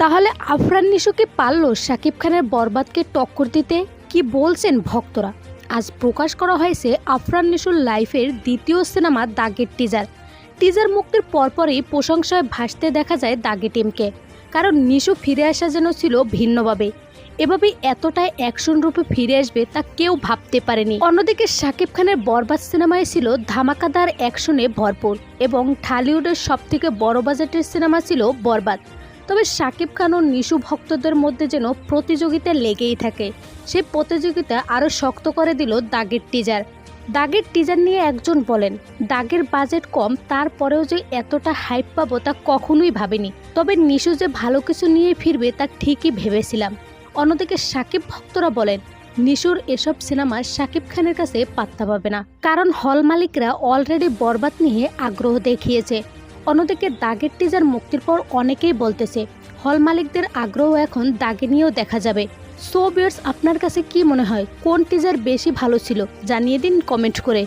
তাহলে আফরান নিশো কি পারল শাকিব খানের বরবাদকে টক্কর দিতে? কি বলছেন ভক্তরা? আজ প্রকাশ করা হয়েছে আফরান নিশোর লাইফের দ্বিতীয় সিনেমা দাগের টিজার মুক্তির পরপরই প্রশংসায় ভাসতে দেখা যায় দাগি টিমকে। কারণ নিশো ফিরে আসা যেন ছিল ভিন্নভাবে, এভাবেই এতটাই অ্যাকশন রূপে ফিরে আসবে তা কেউ ভাবতে পারেনি। অন্যদিকে শাকিব খানের বরবাদ সিনেমায় ছিল ধামাকাদার অ্যাকশনে ভরপুর এবং ঢালিউডের সবথেকে বড় বাজেটের সিনেমা ছিল বরবাদ। তবে শাকিব খান ও নিশু ভক্তদের মধ্যে যেন প্রতিযোগিতা লেগেই থাকে। সেই প্রতিযোগিতা আরও শক্ত করে দিল দাগের টিজার নিয়ে একজন বলেন, দাগের বাজেট কম, তারপরেও যে এতটা হাইপ পাবো তা কখনোই ভাবিনি। তবে নিশু যে ভালো কিছু নিয়ে ফিরবে তা ঠিকই ভেবেছিলাম। অন্যদিকে শাকিব ভক্তরা বলেন, নিশুর এসব সিনেমা শাকিব খানের কাছে পাত্তা পাবে না, কারণ হল মালিকরা অলরেডি বরবাদ নিয়ে আগ্রহ দেখিয়েছে। অন্যদিকে দাগের টিজার মুক্তির পর অনেকেই বলতেছে হল মালিকদের আগ্রহ এখন দাগে নিয়েও দেখা যাবে। সো ভিউয়ার্স, আপনার কাছে কি মনে হয়, কোন টিজার বেশি ভালো ছিল? জানিয়ে দিন কমেন্ট করে।